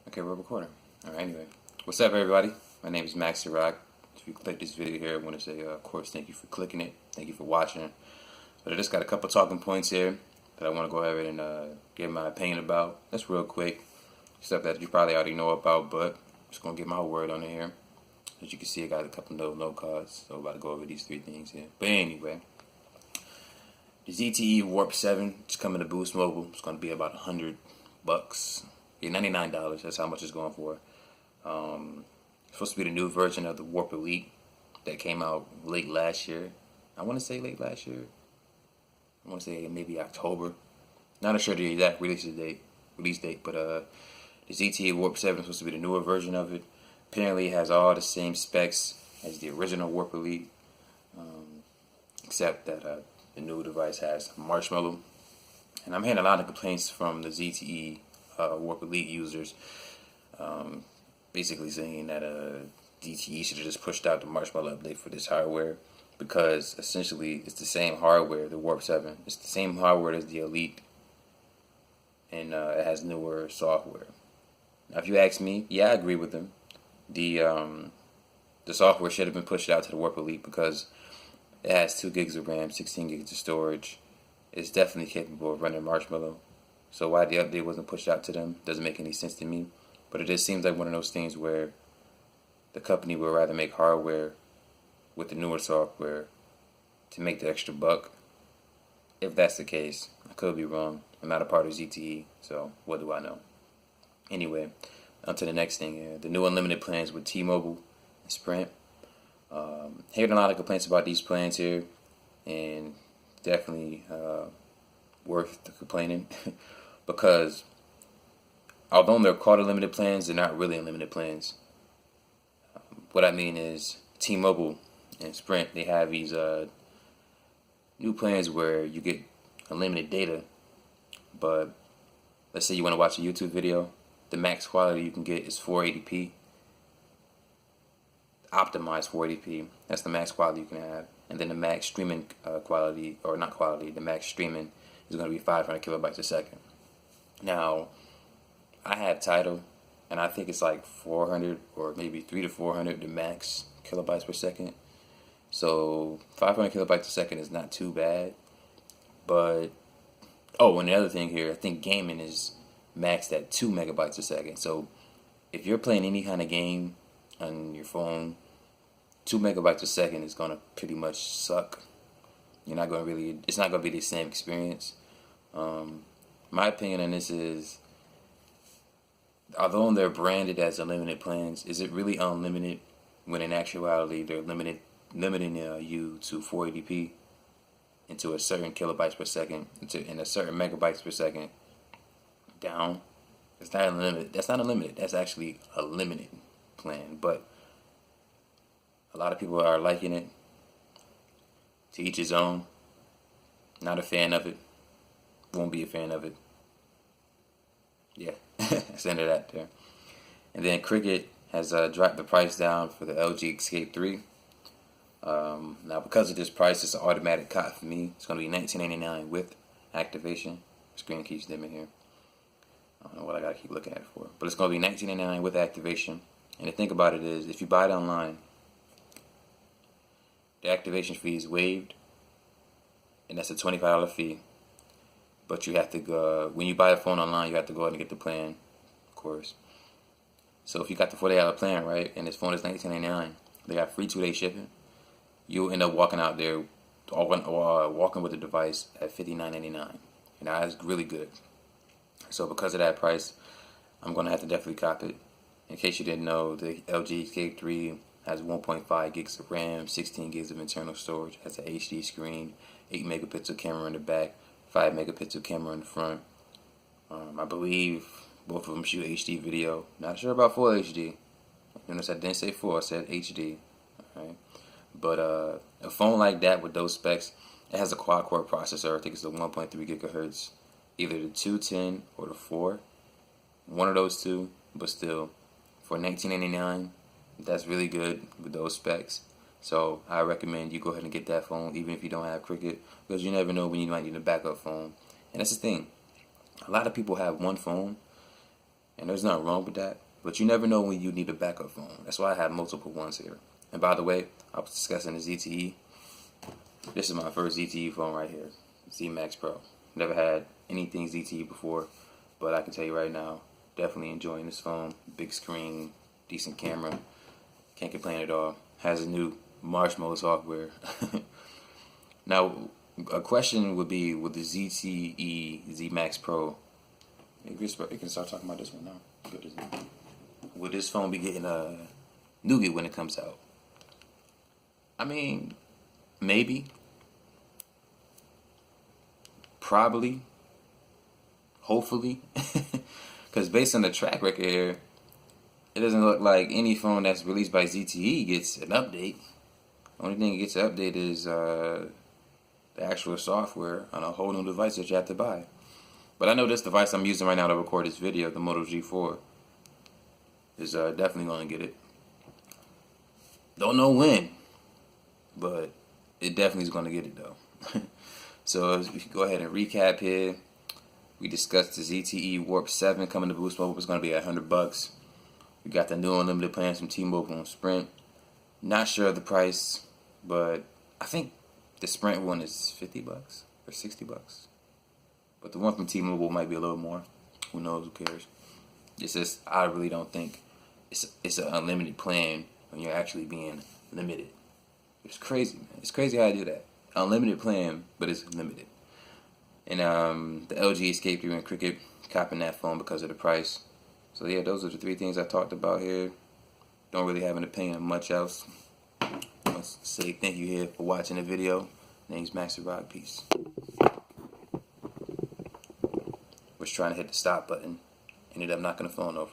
Okay, we're recording. Alright, anyway. What's up, everybody? My name is Max Rock. If you click this video here, I want to say, of course, thank you for clicking it. Thank you for watching. But I just got a couple talking points here that I want to go ahead and give my opinion about. That's real quick. Stuff that you probably already know about, but I'm just going to get my word on it here. As you can see, I got a couple note cards, so I'm about to go over these three things here. But anyway, the ZTE Warp 7 is coming to Boost Mobile. It's going to be about $100. Yeah, $99. That's how much it's going for. It's supposed to be the new version of the Warp Elite that came out late last year. I want to say late last year. I want to say maybe October. Not sure the exact release date, but the ZTE Warp 7 is supposed to be the newer version of it. Apparently, it has all the same specs as the original Warp Elite, except that the new device has marshmallow. And I'm hearing a lot of complaints from the ZTE Warp Elite users, basically saying that ZTE should have just pushed out the marshmallow update for this hardware, because essentially it's the same hardware, the Warp 7. It's the same hardware as the Elite, and it has newer software. Now, if you ask me, yeah, I agree with them. The software should have been pushed out to the Warp Elite because it has 2 gigs of RAM, 16 gigs of storage. It's definitely capable of running marshmallow. So why the update wasn't pushed out to them doesn't make any sense to me. But it just seems like one of those things where the company would rather make hardware with the newer software to make the extra buck. If that's the case, I could be wrong. I'm not a part of ZTE, so what do I know? Anyway, on to the next thing here. The new unlimited plans with T-Mobile and Sprint. Hearing a lot of complaints about these plans here, and definitely worth the complaining. Because although they're called unlimited plans, they're not really unlimited plans. What I mean is T-Mobile and Sprint, they have these new plans where you get unlimited data, but let's say you want to watch a YouTube video, the max quality you can get is 480p, optimized 480p. That's the max quality you can have. And then the max streaming quality, or not quality, the max streaming is going to be 500 kilobytes a second. Now, I have Tidal, and I think it's like 400 or maybe 300 to 400 the max kilobytes per second. So 500 kilobytes a second is not too bad. But and the other thing here, I think gaming is maxed at 2 megabytes a second. So if you're playing any kind of game on your phone, 2 megabytes a second is gonna pretty much suck. It's not gonna be the same experience. My opinion on this is, although they're branded as unlimited plans, is it really unlimited when in actuality they're limiting you to 480p into a certain kilobytes per second, and a certain megabytes per second down? It's not unlimited. That's not unlimited. That's actually a limited plan. But a lot of people are liking it. To each his own. Not a fan of it. Won't be a fan of it. Yeah, that's the end of that there. And then Cricket has dropped the price down for the LG Escape 3. Now, because of this price, it's an automatic cop for me. It's going to be $19.99 with activation. Screen keeps dimming here. I don't know what I got to keep looking at it for. But it's going to be $19.99 with activation. And the thing about it is, if you buy it online, the activation fee is waived. And that's a $25 fee. But you have to go, when you buy a phone online, you have to go ahead and get the plan, of course. So if you got the $40 plan, right, and this phone is $19.99, they got free 2-day shipping, you'll end up walking out there, walking with the device at $59.99. And that's really good. So because of that price, I'm going to have to definitely cop it. In case you didn't know, the LG Escape 3 has 1.5 gigs of RAM, 16 gigs of internal storage, has an HD screen, 8 megapixel camera in the back, 5 megapixel camera in the front. I believe both of them shoot HD video. Not sure about full HD. Notice I didn't say full, I said HD. Alright. But a phone like that with those specs, it has a quad-core processor. I think it's the 1.3 gigahertz. Either the 210 or the 4. One of those two, but still, for $19.99, that's really good with those specs. So I recommend you go ahead and get that phone, even if you don't have Cricket, because you never know when you might need a backup phone. And that's the thing. A lot of people have one phone, and there's nothing wrong with that. But you never know when you need a backup phone. That's why I have multiple ones here. And by the way, I was discussing the ZTE. This is my first ZTE phone right here, Zmax Pro. Never had anything ZTE before, but I can tell you right now, definitely enjoying this phone. Big screen, decent camera, can't complain at all. Has a new Marshmallow software. Now, a question would be, with the ZTE Zmax Pro, you can start talking about this one now. Good, isn't it? Would this phone be getting a nougat when it comes out? I mean, maybe. Probably. Hopefully. Because based on the track record here, it doesn't look like any phone that's released by ZTE gets an update. Only thing that gets an update is the actual software on a whole new device that you have to buy. But I know this device I'm using right now to record this video, the Moto G4, is definitely going to get it. Don't know when, but it definitely is going to get it though. So if we can go ahead and recap here, we discussed the ZTE Warp 7 coming to Boost Mobile. It's going to be $100. We got the new unlimited plans from T-Mobile and Sprint. Not sure of the price, but I think the Sprint one is $50 or $60. But the one from T-Mobile might be a little more. Who knows? Who cares? It's just, I really don't think it's an unlimited plan when you're actually being limited. It's crazy, man. It's crazy how I do that. Unlimited plan, but it's limited. And the LG Escape 3 and Cricket, copping that phone because of the price. So yeah, those are the three things I talked about here. Don't really have an opinion on much else. Let's say thank you here for watching the video. Name's Max Rock. Peace. Was trying to hit the stop button. Ended up knocking the phone over.